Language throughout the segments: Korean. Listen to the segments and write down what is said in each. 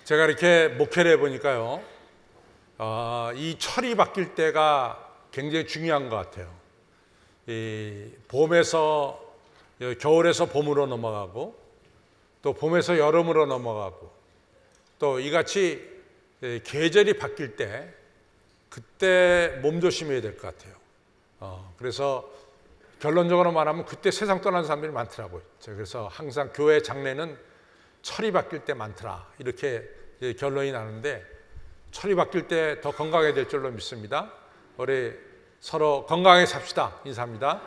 제가 이렇게 목회를 해보니까요, 이 철이 바뀔 때가 굉장히 중요한 것 같아요. 이 봄에서 겨울에서 봄으로 넘어가고, 또 봄에서 여름으로 넘어가고, 또 이같이 계절이 바뀔 때 그때 몸조심해야 될 것 같아요. 그래서 결론적으로 말하면 그때 세상 떠나는 사람들이 많더라고요. 그래서 항상 교회 장례는 철이 바뀔 때 많더라, 이렇게 결론이 나는데, 철이 바뀔 때 더 건강해야 될 줄로 믿습니다. 우리 서로 건강하게 삽시다. 인사합니다.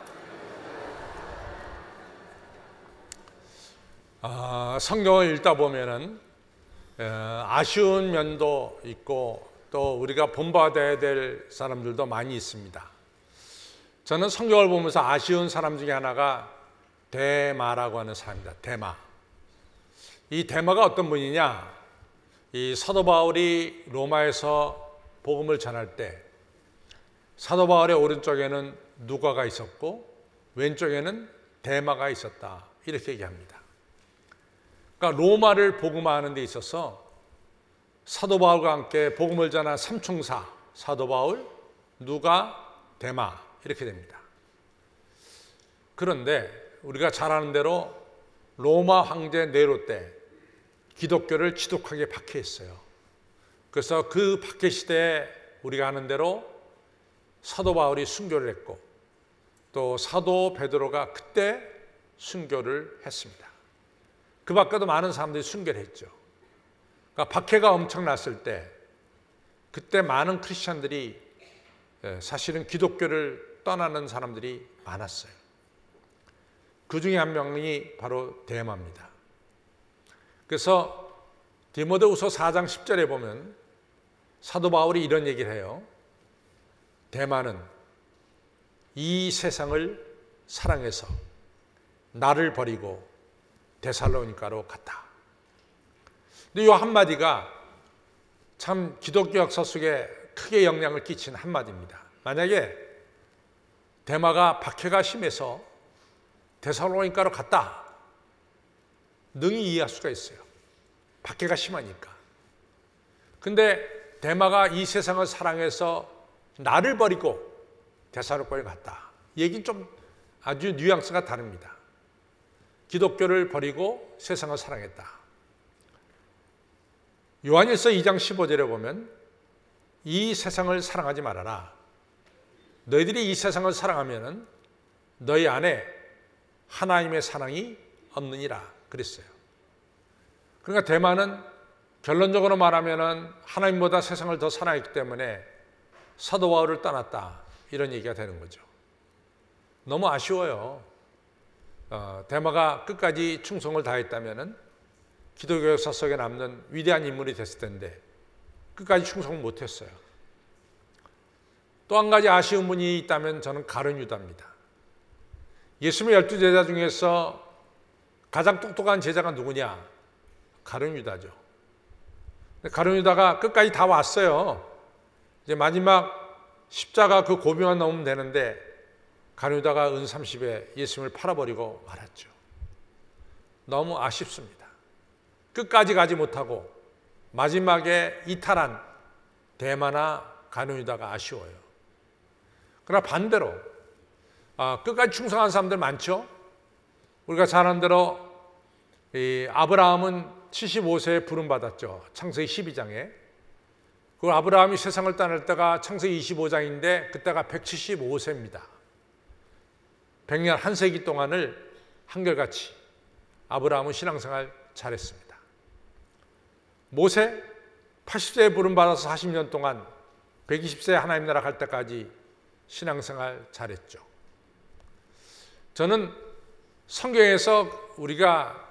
성경을 읽다 보면은 아쉬운 면도 있고, 또 우리가 본받아야 될 사람들도 많이 있습니다. 저는 성경을 보면서 아쉬운 사람 중에 하나가 데마라고 하는 사람입니다. 데마. 이 데마가 어떤 분이냐? 이 사도 바울이 로마에서 복음을 전할 때 사도 바울의 오른쪽에는 누가가 있었고 왼쪽에는 데마가 있었다, 이렇게 얘기합니다. 그러니까 로마를 복음화하는 데 있어서 사도 바울과 함께 복음을 전한 삼총사, 사도 바울, 누가, 데마, 이렇게 됩니다. 그런데 우리가 잘 아는 대로 로마 황제 네로 때 기독교를 지독하게 박해했어요. 그래서 그 박해 시대에 우리가 아는 대로 사도 바울이 순교를 했고, 또 사도 베드로가 그때 순교를 했습니다. 그 밖에도 많은 사람들이 순교를 했죠. 그러니까 박해가 엄청났을 때 그때 많은 크리스천들이 사실은 기독교를 떠나는 사람들이 많았어요. 그 중에 한 명이 바로 데마입니다. 그래서 디모데후서 4장 10절에 보면 사도 바울이 이런 얘기를 해요. 데마는 이 세상을 사랑해서 나를 버리고 데살로니가로 갔다. 근데 이 한마디가 참 기독교 역사 속에 크게 영향을 끼친 한마디입니다. 만약에 데마가 박해가 심해서 데살로니가로 갔다, 능히 이해할 수가 있어요. 박해가 심하니까. 근데 데마가 이 세상을 사랑해서 나를 버리고 데살로니가로 갔다, 얘기는 좀 아주 뉘앙스가 다릅니다. 기독교를 버리고 세상을 사랑했다. 요한일서 2장 15절에 보면 이 세상을 사랑하지 말아라. 너희들이 이 세상을 사랑하면 너희 안에 하나님의 사랑이 없느니라 그랬어요. 그러니까 데마는 결론적으로 말하면 하나님보다 세상을 더 사랑했기 때문에 사도 바울을 떠났다, 이런 얘기가 되는 거죠. 너무 아쉬워요. 데마가 끝까지 충성을 다했다면 기독교 역사 속에 남는 위대한 인물이 됐을 텐데 끝까지 충성을 못했어요. 또 한 가지 아쉬운 분이 있다면 저는 가룟 유다입니다. 예수님의 12제자 중에서 가장 똑똑한 제자가 누구냐? 가룟 유다죠. 가룟 유다가 끝까지 다 왔어요. 이제 마지막 십자가 그 고비만 넘으면 되는데 가룟 유다가 은 30에 예수님을 팔아버리고 말았죠. 너무 아쉽습니다. 끝까지 가지 못하고 마지막에 이탈한 데마나 가룟 유다가 아쉬워요. 그러나 반대로 끝까지 충성한 사람들 많죠. 우리가 잘 아는 대로 아브라함은 75세에 부름받았죠. 창세기 12장에. 그 아브라함이 세상을 떠날 때가 창세기 25장인데 그때가 175세입니다. 100년 한 세기 동안을 한결같이 아브라함은 신앙생활 잘했습니다. 모세 80세에 부름받아서 40년 동안 120세 하나님 나라 갈 때까지 신앙생활 잘했죠. 저는 성경에서 우리가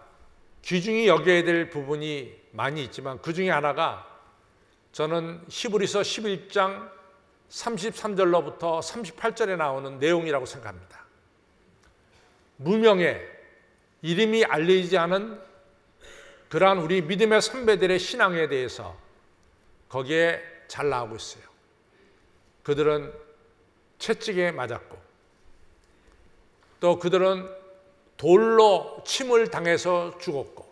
귀중히 여겨야 될 부분이 많이 있지만 그 중에 하나가 저는 히브리서 11장 33절로부터 38절에 나오는 내용이라고 생각합니다. 무명의 이름이 알려지지 않은 그러한 우리 믿음의 선배들의 신앙에 대해서 거기에 잘 나오고 있어요. 그들은 채찍에 맞았고 또 그들은 돌로 침을 당해서 죽었고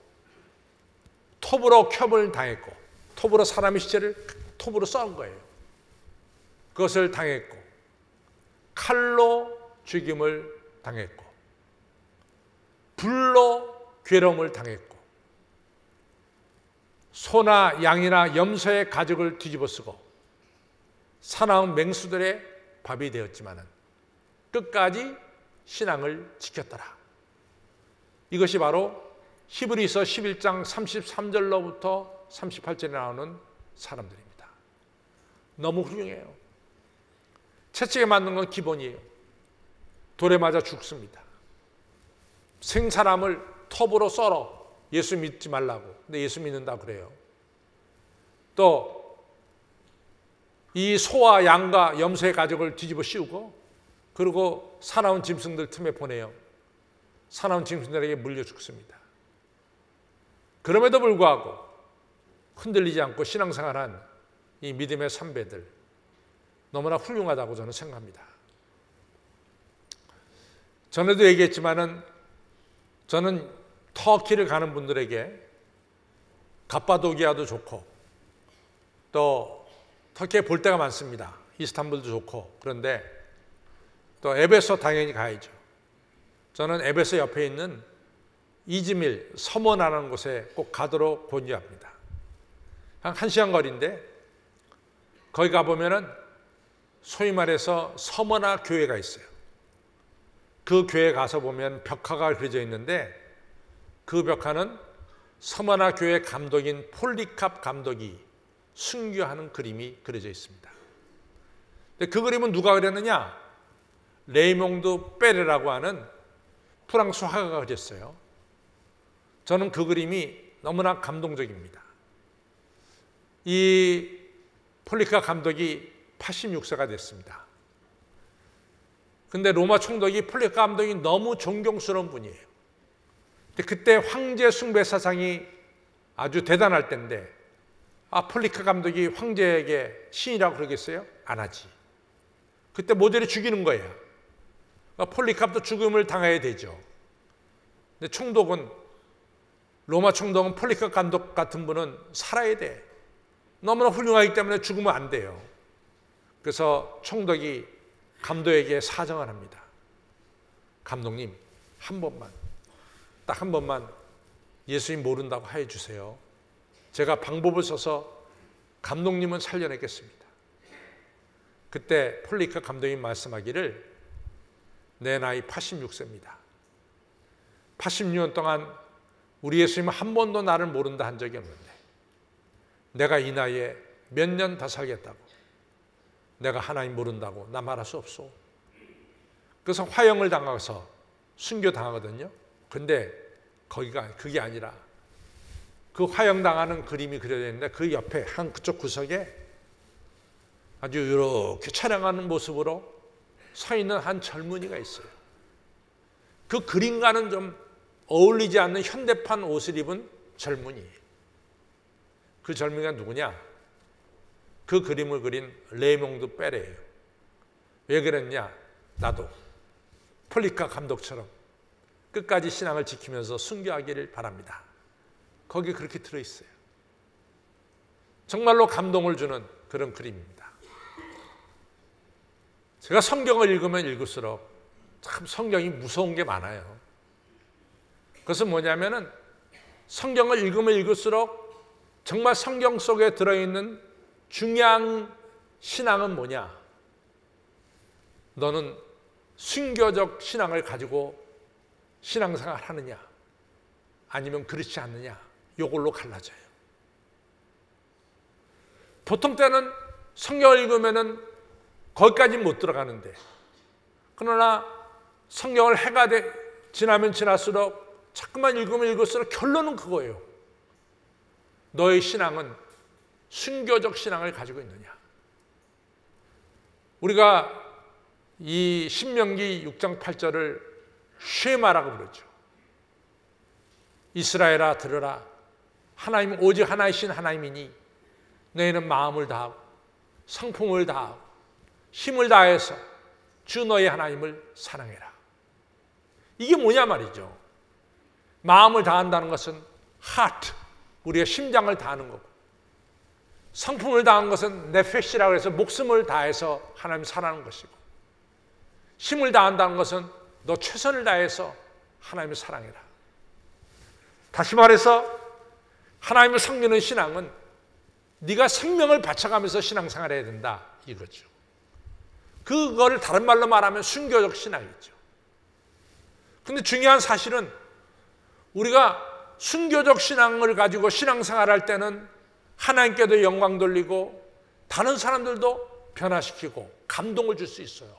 톱으로 켬을 당했고 톱으로 사람의 시체를 톱으로 썬 거예요. 그것을 당했고, 칼로 죽임을 당했고, 불로 괴로움을 당했고, 소나 양이나 염소의 가죽을 뒤집어 쓰고 사나운 맹수들의 밥이 되었지만은 끝까지 신앙을 지켰더라. 이것이 바로 히브리서 11장 33절로부터 38절에 나오는 사람들입니다. 너무 훌륭해요. 채찍에 맞는 건 기본이에요. 돌에 맞아 죽습니다. 생사람을 톱으로 썰어 예수 믿지 말라고. 근데 예수 믿는다고 그래요. 또 이 소와 양과 염소의 가죽을 뒤집어 씌우고, 그리고 사나운 짐승들 틈에 보내요. 사나운 짐승들에게 물려 죽습니다. 그럼에도 불구하고 흔들리지 않고 신앙생활한 이 믿음의 선배들, 너무나 훌륭하다고 저는 생각합니다. 전에도 얘기했지만은 저는 터키를 가는 분들에게 갑바도기아도 좋고 또 터키에 볼 데가 많습니다. 이스탄불도 좋고. 그런데 또 에베소 당연히 가야죠. 저는 에베소 옆에 있는 이즈밀 서머나라는 곳에 꼭 가도록 권유합니다. 한 1시간 거리인데 거기 가보면은 소위 말해서 서머나 교회가 있어요. 그 교회에 가서 보면 벽화가 그려져 있는데 그 벽화는 서머나 교회 감독인 폴리캅 감독이 순교하는 그림이 그려져 있습니다. 근데 그 그림은 누가 그렸느냐? 레이몽드 페레라고 하는 프랑스 화가가 그렸어요. 저는 그 그림이 너무나 감동적입니다. 이 폴리캅 감독이 86세가 됐습니다. 근데 로마 총독이 폴리캅 감독이 너무 존경스러운 분이에요. 근데 그때 황제 숭배 사상이 아주 대단할 때인데, 폴리캅 감독이 황제에게 신이라고 그러겠어요? 안 하지. 그때 모조리 죽이는 거예요. 폴리캅도 죽음을 당해야 되죠. 근데 로마 총독은 폴리캅 감독 같은 분은 살아야 돼. 너무나 훌륭하기 때문에 죽으면 안 돼요. 그래서 총독이 감독에게 사정을 합니다. 감독님, 딱 한 번만 예수님 모른다고 하여 주세요. 제가 방법을 써서 감독님은 살려내겠습니다. 그때 폴리캅 감독이 말씀하기를, 내 나이 86세입니다. 86년 동안 우리 예수님은 한 번도 나를 모른다 한 적이 없는데 내가 이 나이에 몇 년 더 살겠다고, 내가 하나님 모른다고 나 말할 수 없소. 그래서 화형을 당해서 순교당하거든요. 근데 그게 아니라 그 화형당하는 그림이 그려져 있는데 그 옆에 한 그쪽 구석에 아주 이렇게 촬영하는 모습으로 서 있는 한 젊은이가 있어요. 그 그림과는 좀 어울리지 않는 현대판 옷을 입은 젊은이. 그 젊은이가 누구냐? 그 그림을 그린 레이몽드 페레예요. 왜 그랬냐? 나도 폴리캅 감독처럼 끝까지 신앙을 지키면서 순교하기를 바랍니다. 거기에 그렇게 들어있어요. 정말로 감동을 주는 그런 그림입니다. 제가 성경을 읽으면 읽을수록 참 성경이 무서운 게 많아요. 그것은 뭐냐면은 성경을 읽으면 읽을수록 정말 성경 속에 들어있는 중요한 신앙은 뭐냐? 너는 순교적 신앙을 가지고 신앙생활 하느냐? 아니면 그렇지 않느냐? 이걸로 갈라져요. 보통 때는 성경을 읽으면은 거기까지 못 들어가는데, 그러나 성경을 해가 지나면 지날수록 자꾸만 읽으면 읽을수록 결론은 그거예요. 너의 신앙은 순교적 신앙을 가지고 있느냐? 우리가 이 신명기 6장 8절을 쉐마라고 부르죠. 이스라엘아 들으라. 하나님은 오직 하나이신 하나님이니 너희는 마음을 다하고 성품을 다하고 힘을 다해서 주 너의 하나님을 사랑해라. 이게 뭐냐 말이죠. 마음을 다한다는 것은 heart, 우리의 심장을 다하는 거고, 성품을 다한 것은 네페시라고 해서 목숨을 다해서 하나님 사랑하는 것이고, 힘을 다한다는 것은 너 최선을 다해서 하나님을 사랑해라. 다시 말해서 하나님을 섬기는 신앙은 네가 생명을 바쳐가면서 신앙생활을 해야 된다 이거죠. 그거를 다른 말로 말하면 순교적 신앙이죠. 근데 중요한 사실은 우리가 순교적 신앙을 가지고 신앙생활을 할 때는 하나님께도 영광 돌리고 다른 사람들도 변화시키고 감동을 줄 수 있어요.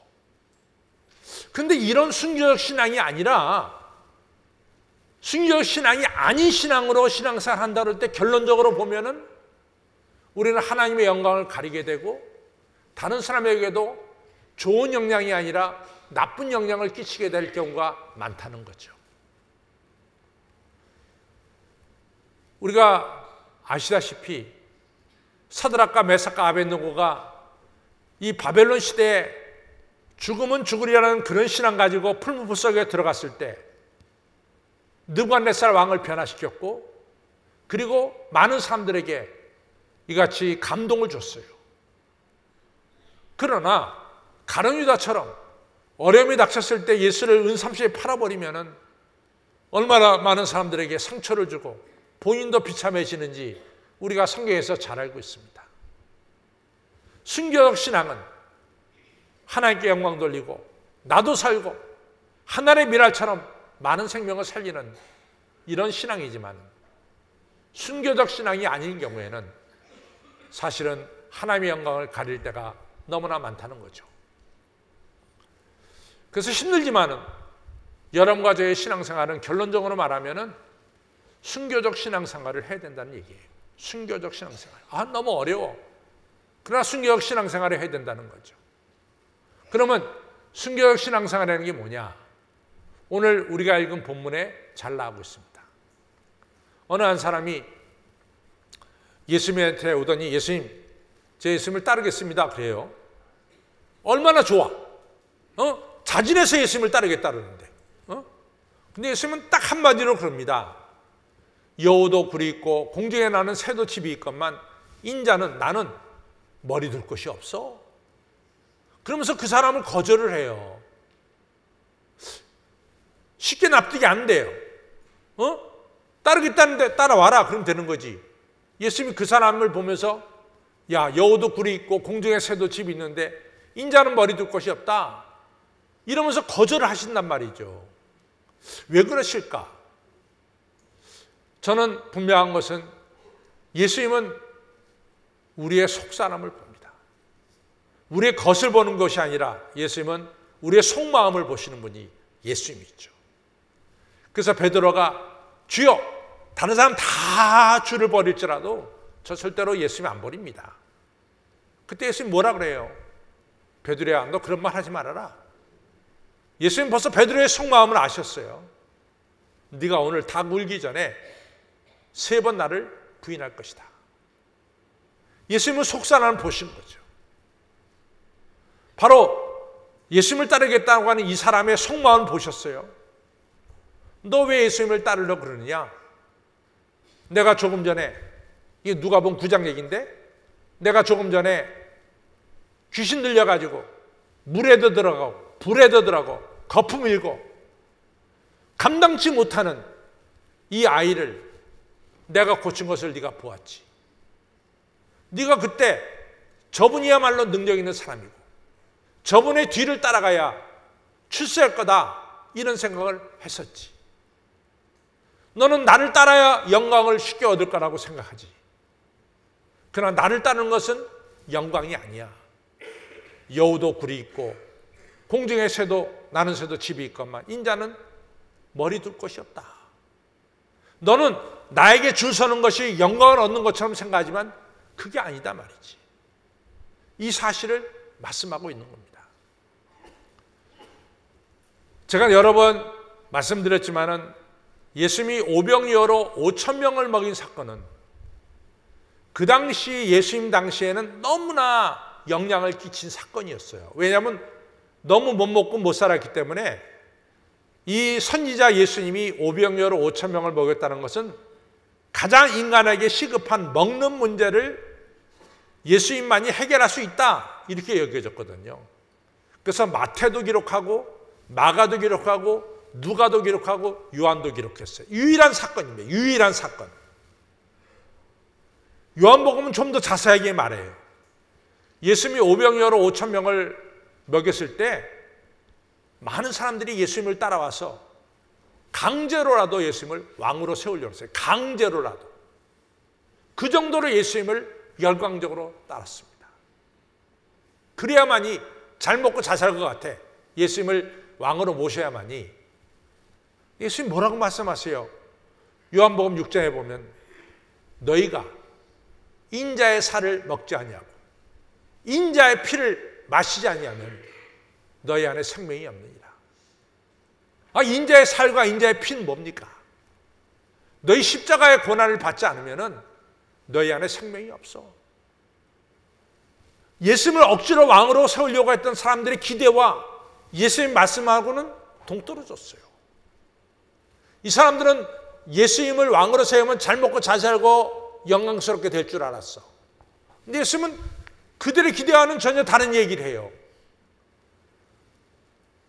근데 이런 순교적 신앙이 아니라 순교적 신앙이 아닌 신앙으로 신앙생활을 한다 그럴 때 결론적으로 보면은 우리는 하나님의 영광을 가리게 되고 다른 사람에게도 좋은 영향이 아니라 나쁜 영향을 끼치게 될 경우가 많다는 거죠. 우리가 아시다시피 사드락과 메삭과 아벳느고가 이 바벨론 시대에 죽으면 죽으리라는 그런 신앙 가지고 풀무불 속에 들어갔을 때 느부갓네살 왕을 변화시켰고, 그리고 많은 사람들에게 이같이 감동을 줬어요. 그러나 가룟 유다처럼 어려움이 닥쳤을 때 예수를 은삼시에 팔아버리면 얼마나 많은 사람들에게 상처를 주고 본인도 비참해지는지 우리가 성경에서 잘 알고 있습니다. 순교적 신앙은 하나님께 영광 돌리고 나도 살고 하늘의 미랄처럼 많은 생명을 살리는 이런 신앙이지만, 순교적 신앙이 아닌 경우에는 사실은 하나님의 영광을 가릴 때가 너무나 많다는 거죠. 그래서 힘들지만은 여러분과 저의 신앙생활은 결론적으로 말하면은 순교적 신앙생활을 해야 된다는 얘기예요. 순교적 신앙생활. 너무 어려워. 그러나 순교적 신앙생활을 해야 된다는 거죠. 그러면 순교적 신앙생활이라는 게 뭐냐? 오늘 우리가 읽은 본문에 잘 나오고 있습니다. 어느 한 사람이 예수님한테 오더니 예수님, 제 예수님을 따르겠습니다. 그래요. 얼마나 좋아. 자진해서 예수님을 따르겠다 그러는데. 근데 예수님은 딱 한마디로 그럽니다. 여우도 굴이 있고 공중에 나는 새도 집이 있건만 인자는 나는 머리 둘 곳이 없어. 그러면서 그 사람을 거절을 해요. 쉽게 납득이 안 돼요. 따르겠다는데 따라와라 그러면 되는 거지. 예수님이 그 사람을 보면서 야, 여우도 굴이 있고 공중에 새도 집이 있는데 인자는 머리 둘 곳이 없다 이러면서 거절을 하신단 말이죠. 왜 그러실까? 저는 분명한 것은 예수님은 우리의 속사람을 봅니다. 우리의 겉을 보는 것이 아니라 예수님은 우리의 속마음을 보시는 분이 예수님이죠. 그래서 베드로가 주여, 다른 사람 다 주를 버릴지라도 저 절대로 예수님 안 버립니다. 그때 예수님 뭐라 그래요? 베드로야, 너 그런 말 하지 말아라. 예수님 벌써 베드로의 속마음을 아셨어요. 네가 오늘 다 울기 전에 3번 나를 부인할 것이다. 예수님은 속사람을 보신 거죠. 바로 예수님을 따르겠다고 하는 이 사람의 속마음을 보셨어요. 너 왜 예수님을 따르려고 그러느냐? 내가 조금 전에, 이게 누가복음 9장 얘기인데, 내가 조금 전에 귀신 들려가지고 물에도 들어가고 불에도 들어가고 거품 일고 감당치 못하는 이 아이를 내가 고친 것을 네가 보았지. 네가 그때 저분이야말로 능력 있는 사람이고 저분의 뒤를 따라가야 출세할 거다 이런 생각을 했었지. 너는 나를 따라야 영광을 쉽게 얻을 거라고 생각하지. 그러나 나를 따르는 것은 영광이 아니야. 여우도 굴이 있고 공중의 새도 나는 새도 집이 있건만 인자는 머리 둘 곳이 없다. 너는 나에게 줄 서는 것이 영광을 얻는 것처럼 생각하지만 그게 아니다 말이지. 이 사실을 말씀하고 있는 겁니다. 제가 여러 번 말씀드렸지만은 예수님이 오병이어로 5,000명을 먹인 사건은 그 당시 예수님 당시에는 너무나 영향을 끼친 사건이었어요. 왜냐하면 너무 못 먹고 못 살았기 때문에 이 선지자 예수님이 오병이어로 5,000명을 먹였다는 것은 가장 인간에게 시급한 먹는 문제를 예수님만이 해결할 수 있다 이렇게 여겨졌거든요. 그래서 마태도 기록하고 마가도 기록하고 누가도 기록하고 요한도 기록했어요. 유일한 사건입니다. 유일한 사건. 요한복음은 좀 더 자세하게 말해요. 예수님이 오병이어로 5천 명을 먹였을 때 많은 사람들이 예수님을 따라와서 강제로라도 예수님을 왕으로 세우려고 했어요. 강제로라도. 그 정도로 예수님을 열광적으로 따랐습니다. 그래야만이 잘 먹고 잘 살 것 같아. 예수님을 왕으로 모셔야만이. 예수님 뭐라고 말씀하세요? 요한복음 6장에 보면 너희가 인자의 살을 먹지 아니하고 인자의 피를 마시지 아니하면 너희 안에 생명이 없느니라. 인자의 살과 인자의 피는 뭡니까? 너희 십자가의 고난을 받지 않으면 너희 안에 생명이 없어. 예수님을 억지로 왕으로 세우려고 했던 사람들의 기대와 예수님 말씀하고는 동떨어졌어요. 이 사람들은 예수님을 왕으로 세우면 잘 먹고 잘 살고 영광스럽게 될 줄 알았어. 근데 예수님은 그들의 기대와는 전혀 다른 얘기를 해요.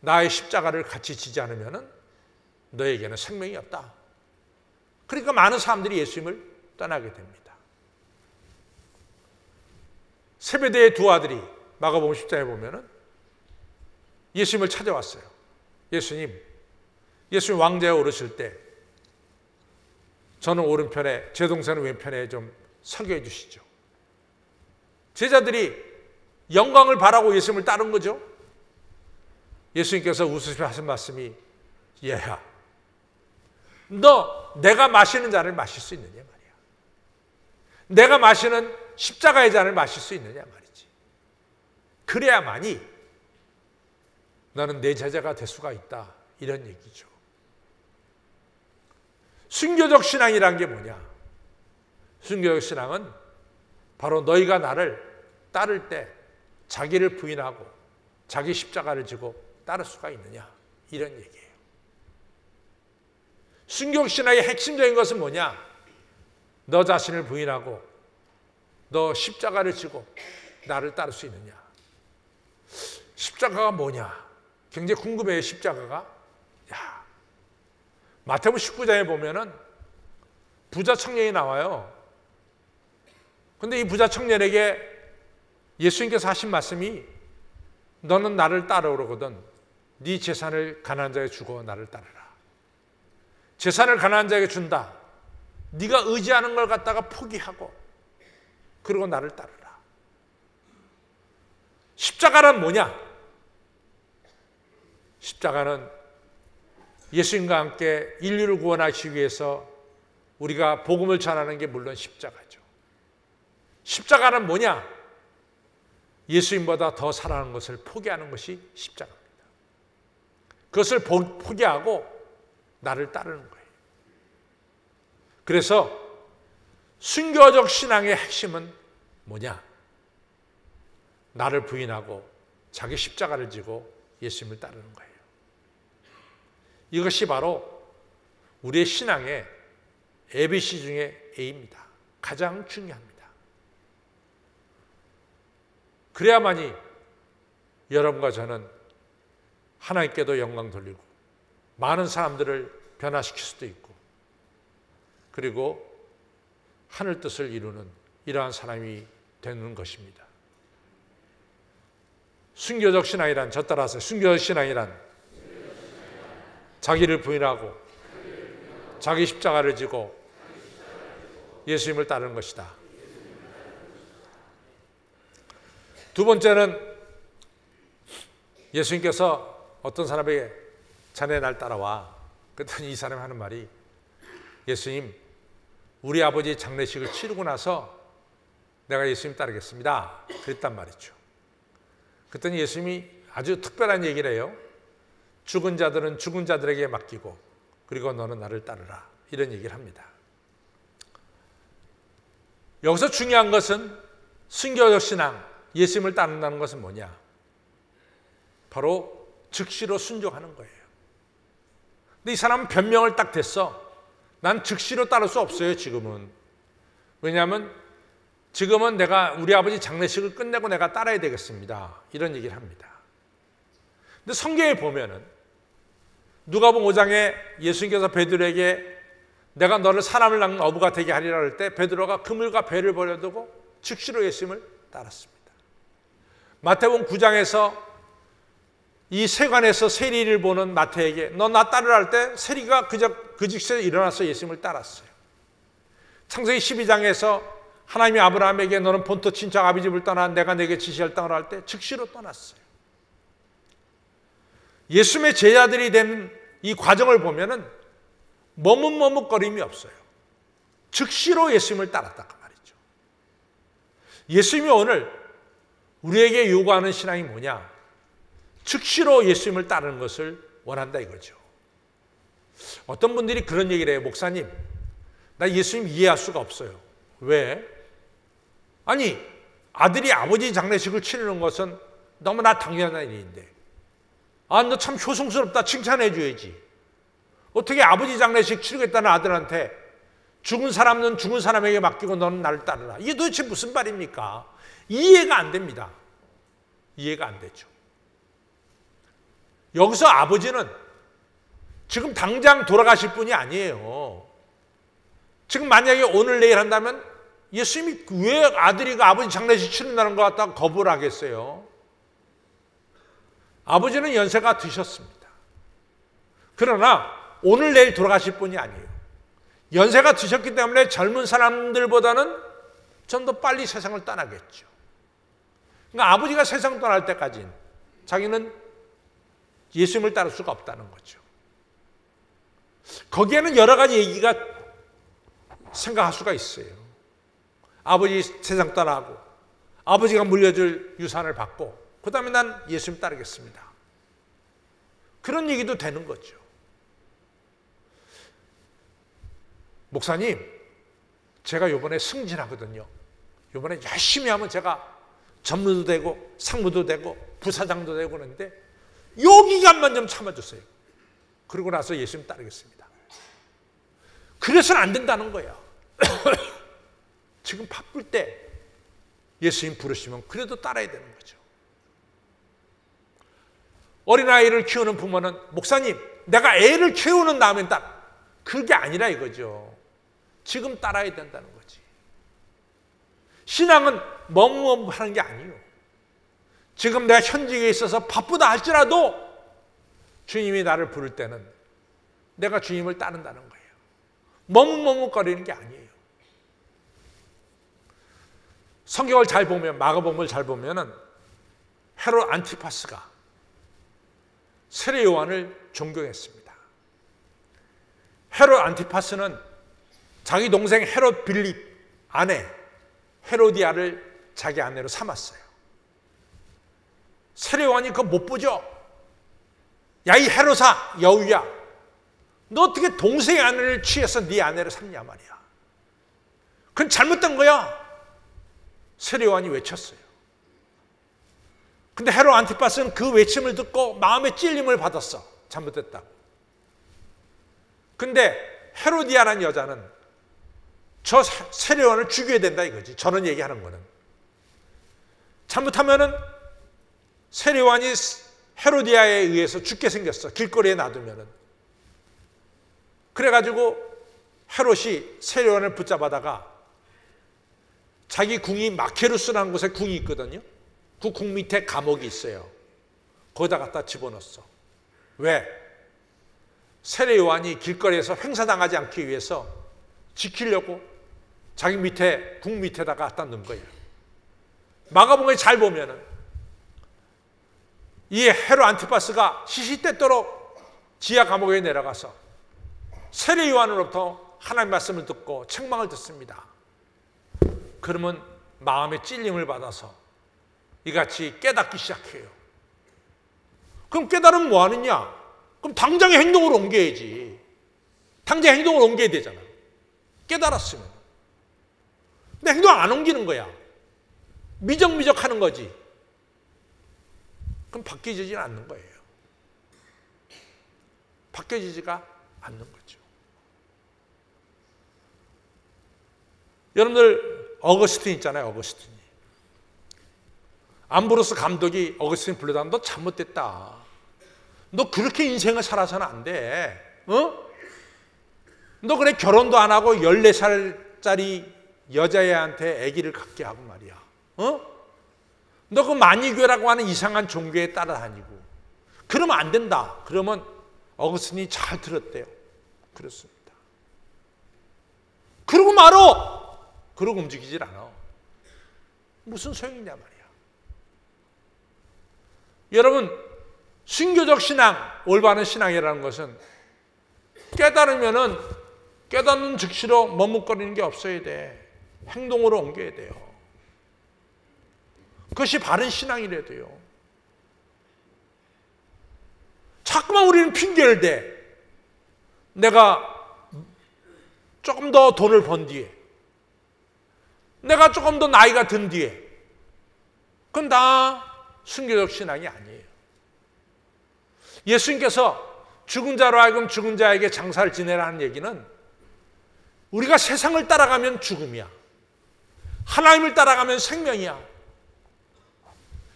나의 십자가를 같이 지지 않으면 너에게는 생명이 없다. 그러니까 많은 사람들이 예수님을 떠나게 됩니다. 세베대의 두 아들이 마가복음 10장에 보면 예수님을 찾아왔어요. 예수님 왕좌에 오르실 때 저는 오른편에, 제 동생은 왼편에 좀 서게 해주시죠. 제자들이 영광을 바라고 예수님을 따른 거죠. 예수님께서 웃으시며 하신 말씀이 얘야, 너 내가 마시는 잔을 마실 수 있느냐 말이야. 내가 마시는 십자가의 잔을 마실 수 있느냐 말이지. 그래야만이 너는 내 제자가 될 수가 있다. 이런 얘기죠. 순교적 신앙이란 게 뭐냐? 순교적 신앙은 바로 너희가 나를 따를 때 자기를 부인하고 자기 십자가를 지고 따를 수가 있느냐? 이런 얘기예요. 순교적 신앙의 핵심적인 것은 뭐냐? 너 자신을 부인하고 너 십자가를 지고 나를 따를 수 있느냐? 십자가가 뭐냐? 굉장히 궁금해요. 십자가가. 마태복음 19장에 보면은 부자 청년이 나와요. 근데 이 부자 청년에게 예수님께서 하신 말씀이 너는 나를 따라오거든 네 재산을 가난한 자에게 주고 나를 따르라. 재산을 가난한 자에게 준다. 네가 의지하는 걸 갖다가 포기하고 그리고 나를 따르라. 십자가란 뭐냐? 십자가는 예수님과 함께 인류를 구원하시기 위해서 우리가 복음을 전하는 게 물론 십자가죠. 십자가는 뭐냐? 예수님보다 더 사랑하는 것을 포기하는 것이 십자가입니다. 그것을 포기하고 나를 따르는 거예요. 그래서 순교적 신앙의 핵심은 뭐냐? 나를 부인하고 자기 십자가를 지고 예수님을 따르는 거예요. 이것이 바로 우리의 신앙의 ABC 중에 A입니다. 가장 중요합니다. 그래야만이 여러분과 저는 하나님께도 영광 돌리고 많은 사람들을 변화시킬 수도 있고 그리고 하늘 뜻을 이루는 이러한 사람이 되는 것입니다. 순교적 신앙이란, 저 따라서 순교적 신앙이란 자기를 부인하고 자기 십자가를 지고 예수님을 따르는 것이다. 두 번째는 예수님께서 어떤 사람에게 자네 날 따라와. 그랬더니 이 사람이 하는 말이 예수님 우리 아버지 장례식을 치르고 나서 내가 예수님 따르겠습니다. 그랬단 말이죠. 그랬더니 예수님이 아주 특별한 얘기를 해요. 죽은 자들은 죽은 자들에게 맡기고 그리고 너는 나를 따르라. 이런 얘기를 합니다. 여기서 중요한 것은 순교적 신앙, 예수님을 따른다는 것은 뭐냐? 바로 즉시로 순종하는 거예요. 근데 이 사람은 변명을 딱 댔어. 난 즉시로 따를 수 없어요, 지금은. 왜냐하면 지금은 내가 우리 아버지 장례식을 끝내고 내가 따라야 되겠습니다. 이런 얘기를 합니다. 근데 성경에 보면은 누가복음 5장에 예수님께서 베드로에게 내가 너를 사람을 낚는 어부가 되게 하리라 할 때 베드로가 그물과 배를 버려두고 즉시로 예수님을 따랐습니다. 마태복음 9장에서 이 세관에서 세리를 보는 마태에게 너 나 따르라 할 때 세리가 그 즉시에 일어나서 예수님을 따랐어요. 창세기 12장에서 하나님이 아브라함에게 너는 본토 친척 아비 집을 떠나 내가 내게 지시할 땅을 할 때 즉시로 떠났어요. 예수님의 제자들이 된 이 과정을 보면은 머뭇머뭇거림이 없어요. 즉시로 예수님을 따랐다 그 말이죠. 예수님이 오늘 우리에게 요구하는 신앙이 뭐냐? 즉시로 예수님을 따르는 것을 원한다 이거죠. 어떤 분들이 그런 얘기를 해요. 목사님, 나 예수님 이해할 수가 없어요. 왜? 아니, 아들이 아버지 장례식을 치르는 것은 너무나 당연한 일인데 아, 너 참 효성스럽다 칭찬해 줘야지. 어떻게 아버지 장례식 치르겠다는 아들한테 죽은 사람은 죽은 사람에게 맡기고 너는 나를 따르라. 이게 도대체 무슨 말입니까? 이해가 안 됩니다. 이해가 안 되죠. 여기서 아버지는 지금 당장 돌아가실 분이 아니에요. 지금 만약에 오늘 내일 한다면 예수님이 왜 아들이 그 아버지 장례식 치른다는 것 갖다가 거부를 하겠어요? 아버지는 연세가 드셨습니다. 그러나 오늘 내일 돌아가실 분이 아니에요. 연세가 드셨기 때문에 젊은 사람들보다는 좀 더 빨리 세상을 떠나겠죠. 그러니까 아버지가 세상 떠날 때까지는 자기는 예수님을 따를 수가 없다는 거죠. 거기에는 여러 가지 얘기가 생각할 수가 있어요. 아버지 세상 떠나고 아버지가 물려줄 유산을 받고 그 다음에 난 예수님 따르겠습니다. 그런 얘기도 되는 거죠. 목사님, 제가 이번에 승진하거든요. 이번에 열심히 하면 제가 전무도 되고 상무도 되고 부사장도 되고 그러는데 요 기간만 좀 참아주세요. 그러고 나서 예수님 따르겠습니다. 그래서는 안 된다는 거예요. 지금 바쁠 때 예수님 부르시면 그래도 따라야 되는 거죠. 어린아이를 키우는 부모는 목사님, 내가 애를 키우는 다음엔 따라. 그게 아니라 이거죠. 지금 따라야 된다는 거지. 신앙은 머뭇머뭇하는 게 아니에요. 지금 내가 현직에 있어서 바쁘다 할지라도 주님이 나를 부를 때는 내가 주님을 따른다는 거예요. 머뭇머뭇거리는 게 아니에요. 성경을 잘 보면, 마가복음을 잘 보면은 헤롯 안티파스가 세례 요한을 존경했습니다. 헤롯 안티파스는 자기 동생 헤롯 빌립 아내 헤로디아를 자기 아내로 삼았어요. 세례 요한이 그거 못 보죠. 야, 이 헤롯아, 여우야, 너 어떻게 동생의 아내를 취해서 네 아내로 삼냐 말이야. 그건 잘못된 거야. 세례 요한이 외쳤어요. 근데 헤롯 안티파스는 그 외침을 듣고 마음의 찔림을 받았어. 잘못됐다고. 근데 헤로디아라는 여자는 저 세례 요한을 죽여야 된다 이거지. 저런 얘기하는 거는. 잘못하면은 세례 요한이 헤로디아에 의해서 죽게 생겼어. 길거리에 놔두면은. 그래가지고 헤롯이 세례 요한을 붙잡아다가 자기 궁이 마케루스라는 곳에 궁이 있거든요. 그 궁 밑에 감옥이 있어요. 거기다 갖다 집어넣었어. 왜? 세례 요한이 길거리에서 횡사당하지 않기 위해서 지키려고 자기 밑에 궁 밑에다가 갖다 넣은 거예요. 마가복음에 잘 보면은 이 헤롯 안티파스가 시시때때로 지하 감옥에 내려가서 세례 요한으로부터 하나님 말씀을 듣고 책망을 듣습니다. 그러면 마음의 찔림을 받아서 이같이 깨닫기 시작해요. 그럼 깨달으면 뭐 하느냐? 그럼 당장의 행동으로 옮겨야지. 당장 행동을 옮겨야 되잖아. 깨달았으면. 근데 행동 안 옮기는 거야. 미적미적 하는 거지. 그럼 바뀌지는 않는 거예요. 바뀌어지지가 않는 거죠. 여러분들 어거스틴 있잖아요. 어거스틴이. 암브로스 감독이 어거스틴 불러다가 너 잘못됐다. 너 그렇게 인생을 살아서는 안 돼. 너 그래 결혼도 안 하고 14살짜리 여자애한테 아기를 갖게 하고 말이야. 너 그 만이교라고 하는 이상한 종교에 따라다니고 그러면 안 된다. 그러면 어거스틴이 잘 들었대요. 그렇습니다. 그러고 말어. 그러고 움직이질 않아. 무슨 소용이냐 말이야. 여러분, 순교적 신앙, 올바른 신앙이라는 것은 깨달으면은 깨닫는 즉시로 머뭇거리는 게 없어야 돼. 행동으로 옮겨야 돼요. 그것이 바른 신앙이래 돼요. 자꾸만 우리는 핑계를 대. 내가 조금 더 돈을 번 뒤에, 내가 조금 더 나이가 든 뒤에, 그건 다 순교적 신앙이 아니에요. 예수님께서 죽은 자로 하여금 죽은 자에게 장사를 지내라는 얘기는 우리가 세상을 따라가면 죽음이야. 하나님을 따라가면 생명이야.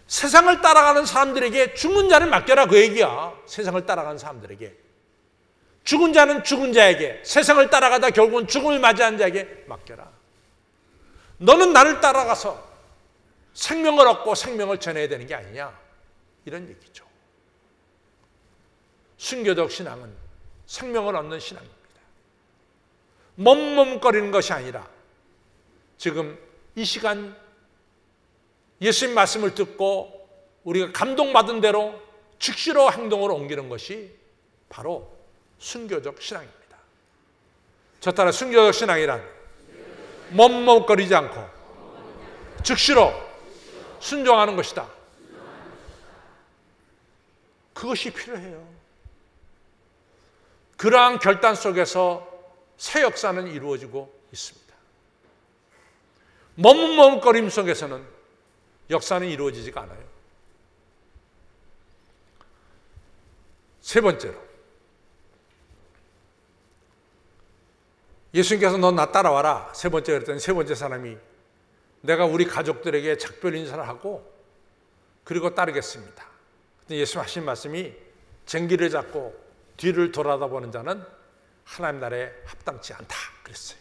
세상을 따라가는 사람들에게 죽는 자를 맡겨라 그 얘기야. 세상을 따라가는 사람들에게. 죽은 자는 죽은 자에게, 세상을 따라가다 결국은 죽음을 맞이한 자에게 맡겨라. 너는 나를 따라가서 생명을 얻고 생명을 전해야 되는 게 아니냐. 이런 얘기죠. 순교적 신앙은 생명을 얻는 신앙입니다. 머뭇거리는 것이 아니라 지금 이 시간 예수님 말씀을 듣고 우리가 감동받은 대로 즉시로 행동으로 옮기는 것이 바로 순교적 신앙입니다. 저 따라 순교적 신앙이란 머뭇거리지 않고 즉시로 순종하는 것이다. 그것이 필요해요. 그러한 결단 속에서 새 역사는 이루어지고 있습니다. 머뭇거림 속에서는 역사는 이루어지지가 않아요. 세 번째로, 예수님께서 너 나 따라와라. 세 번째 그랬더니 세 번째 사람이 내가 우리 가족들에게 작별 인사를 하고 그리고 따르겠습니다. 예수님 하신 말씀이 쟁기를 잡고 뒤를 돌아다보는 자는 하나님 나라에 합당치 않다 그랬어요.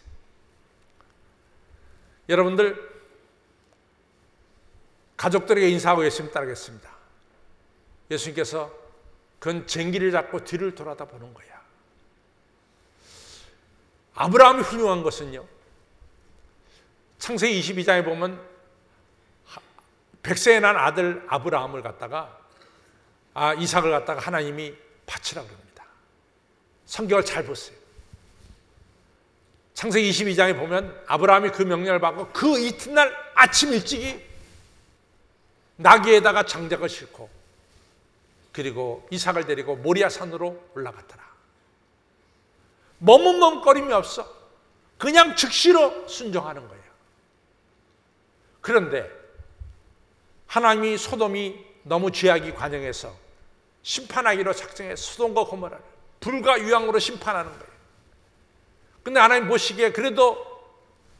여러분들 가족들에게 인사하고 예수님 따르겠습니다. 예수님께서 그건 쟁기를 잡고 뒤를 돌아다보는 거야. 아브라함이 훌륭한 것은요, 창세기 22장에 보면 100세에 난 아들 아브라함을 갖다가 이삭을 갖다가 하나님이 바치라고 합니다. 성경을 잘 보세요. 창세기 22장에 보면 아브라함이 그 명령을 받고 그 이튿날 아침 일찍이 나귀에다가 장작을 싣고 그리고 이삭을 데리고 모리아 산으로 올라갔더라. 머뭇거림이 없어. 그냥 즉시로 순종하는 거예요. 그런데 하나님이 소돔이 너무 죄악이 관영해서 심판하기로 작정해 소돔과 고모라를 불과 유황으로 심판하는 거예요. 근데 하나님 보시기에 그래도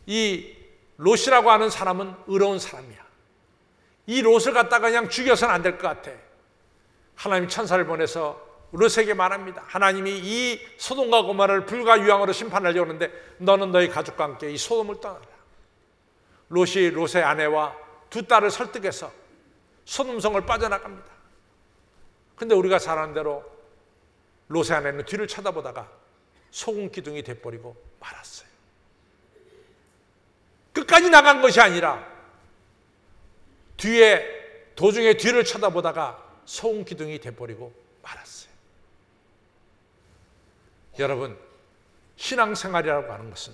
이 롯이라고 하는 사람은 의로운 사람이야. 이 롯을 갖다가 그냥 죽여서는 안 될 것 같아. 하나님이 천사를 보내서 롯에게 말합니다. 하나님이 이 소돔과 고모라를 불과 유황으로 심판하려고 하는데 너는 너희 가족과 함께 이 소돔을 떠나라. 롯이 롯의 아내와 두 딸을 설득해서 소돔성을 빠져나갑니다. 근데 우리가 잘 아는 대로 롯의 아내는 뒤를 쳐다보다가 소금 기둥이 돼버리고 말았어요. 끝까지 나간 것이 아니라 도중에 뒤를 쳐다보다가 소금 기둥이 돼버리고 말았어요. 여러분, 신앙생활이라고 하는 것은,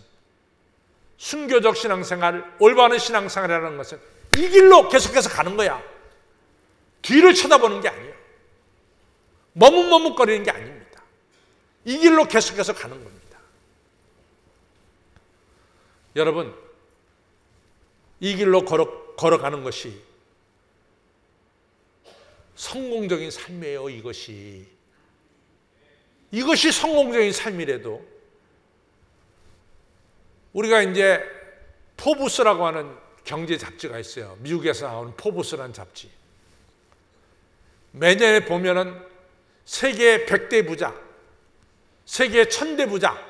순교적 신앙생활, 올바른 신앙생활이라는 것은 이 길로 계속해서 가는 거야. 뒤를 쳐다보는 게 아니에요. 머뭇거리는 게 아닙니다. 이 길로 계속해서 가는 겁니다. 여러분, 이 길로 걸어가는 것이 성공적인 삶이에요. 이것이 성공적인 삶이라도 우리가 이제 포브스라고 하는 경제 잡지가 있어요. 미국에서 나오는 포브스라는 잡지. 매년에 보면은 세계 100대 부자, 세계 1000대 부자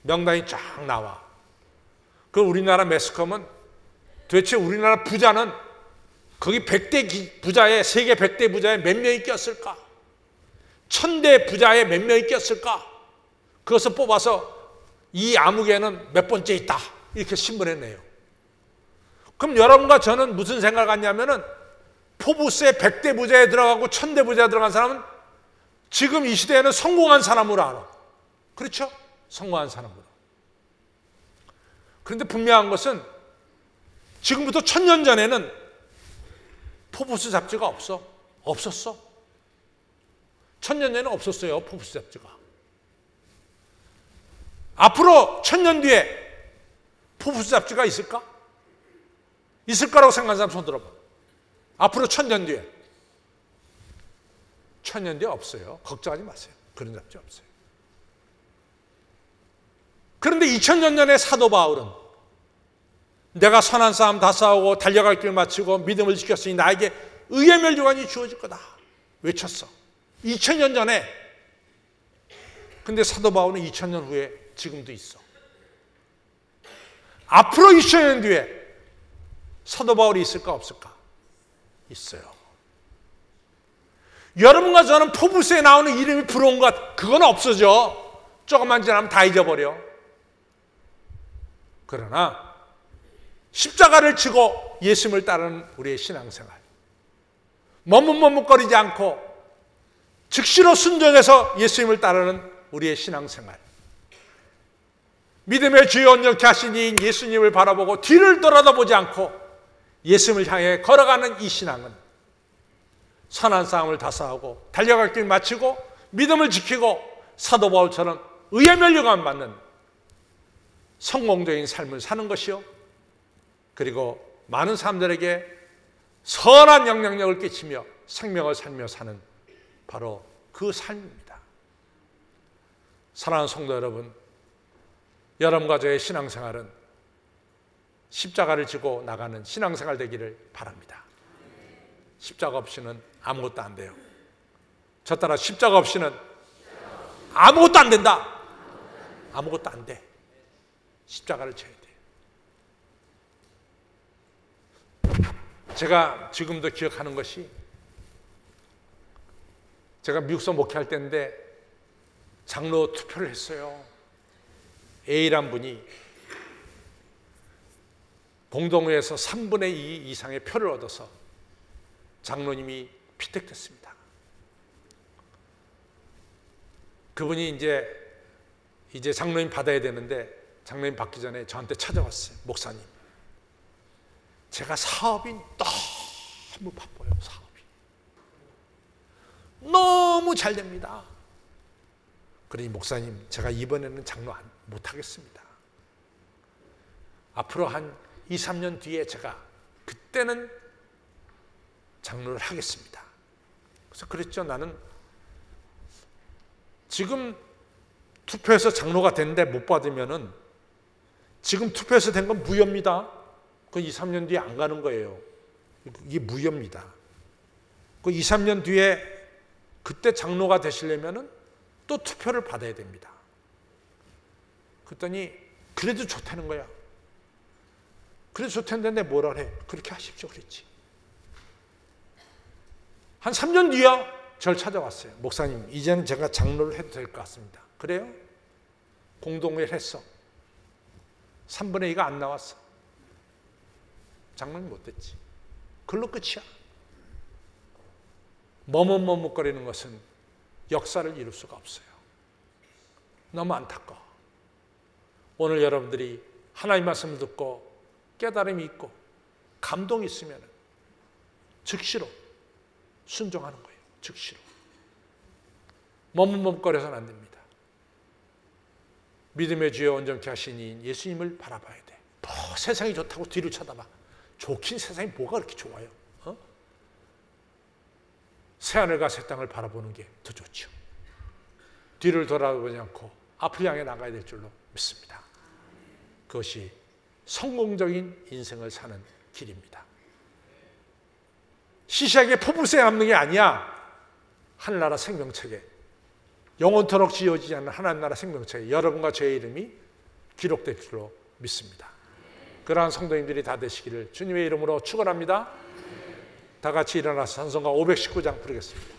명단이 쫙 나와. 그 우리나라 매스컴은 도대체 우리나라 부자는 거기 100대 부자에, 세계 100대 부자에 몇 명이 꼈을까? 1000대 부자에 몇 명이 꼈을까? 그것을 뽑아서 이 암흑에는 몇 번째 있다. 이렇게 신문에 내요. 그럼 여러분과 저는 무슨 생각을 갖냐면은 포브스의 100대 부자에 들어가고 1000대 부자에 들어간 사람은 지금 이 시대에는 성공한 사람으로 알아. 그렇죠? 성공한 사람으로. 그런데 분명한 것은 지금부터 1000년 전에는 포브스 잡지가 없었어. 1000년 전에는 없었어요. 포브스 잡지가. 앞으로 1000년 뒤에 포브스 잡지가 있을까? 있을 거라고 생각하는 사람 손 들어봐. 앞으로 1000년 뒤에. 1000년 뒤에 없어요. 걱정하지 마세요. 그런 잡지 없어요. 그런데 2000년 전에 사도 바울은 내가 선한 싸움 다 싸우고 달려갈 길 마치고 믿음을 지켰으니 나에게 의의 멸류관이 주어질 거다 외쳤어. 2000년 전에. 근데 사도 바울은 2000년 후에 지금도 있어. 앞으로 2000년 뒤에 사도 바울이 있을까 없을까? 있어요. 여러분과 저는 포브스에 나오는 이름이 부러운 것, 그건 없어져. 조금만 지나면 다 잊어버려. 그러나 십자가를 지고 예수님을 따르는 우리의 신앙생활, 머뭇머뭇거리지 않고 즉시로 순종해서 예수님을 따르는 우리의 신앙생활, 믿음의 주여 온전케 하신 이인 예수님을 바라보고 뒤를 돌아다보지 않고 예수님을 향해 걸어가는 이 신앙은 선한 싸움을 다 싸우고 달려갈 길 마치고 믿음을 지키고 사도 바울처럼 의의 멸류관 받는 성공적인 삶을 사는 것이요, 그리고 많은 사람들에게 선한 영향력을 끼치며 생명을 살며 사는 바로 그 삶입니다. 사랑하는 성도 여러분, 여러분과 저의 신앙생활은 십자가를 지고 나가는 신앙생활 되기를 바랍니다. 십자가 없이는 아무것도 안 돼요. 저 따라 십자가 없이는 아무것도 안 된다. 아무것도 안 돼. 십자가를 져야 돼요. 제가 지금도 기억하는 것이, 제가 미국서 목회할 때인데 장로 투표를 했어요. A란 분이 공동회에서 3분의 2 이상의 표를 얻어서 장로님이 피택됐습니다. 그분이 이제 장로님 받아야 되는데 장로님 받기 전에 저한테 찾아왔어요. 목사님, 제가 사업이 너무 바빠요. 사업이 너무 잘 됩니다. 그러니 목사님, 제가 이번에는 장로 못하겠습니다. 앞으로 한 2, 3년 뒤에 제가 그때는 장로를 하겠습니다. 그래서 그랬죠. 나는 지금 투표해서 장로가 됐는데 못 받으면은 지금 투표해서 된 건 무효입니다. 그 2, 3년 뒤에 안 가는 거예요. 이게 무효입니다. 그 2, 3년 뒤에 그때 장로가 되시려면은 또 투표를 받아야 됩니다. 그랬더니 그래도 좋다는 거야. 그래도 좋다는데 뭐라 그래? 그렇게 하십시오 그랬지. 한 3년 뒤에 저를 찾아왔어요. 목사님, 이제는 제가 장로를 해도 될 것 같습니다. 그래요? 공동회를 했어. 3분의 2가 안 나왔어. 장로님 못 됐지. 그걸로 끝이야. 머뭇머뭇거리는 것은 역사를 이룰 수가 없어요. 너무 안타까워. 오늘 여러분들이 하나님 말씀을 듣고 깨달음이 있고 감동이 있으면 즉시로 순종하는 거예요. 즉시로. 머뭇머뭇거려서는 안 됩니다. 믿음의 주여 온전케 하신 이인 예수님을 바라봐야 돼. 뭐 세상이 좋다고 뒤를 쳐다봐. 좋긴 세상이 뭐가 그렇게 좋아요? 새하늘과 새 땅을 바라보는 게 더 좋죠. 뒤를 돌아보지 않고 앞을 향해 나가야 될 줄로 믿습니다. 그것이 성공적인 인생을 사는 길입니다. 시시하게 포브스에 남는 게 아니야. 하늘나라 생명책에, 영원토록 지워지지 않는 하나님 나라 생명책에 여러분과 저의 이름이 기록될 줄로 믿습니다. 그러한 성도님들이 다 되시기를 주님의 이름으로 축원합니다. 다 같이 일어나서 찬송가 519장 부르겠습니다.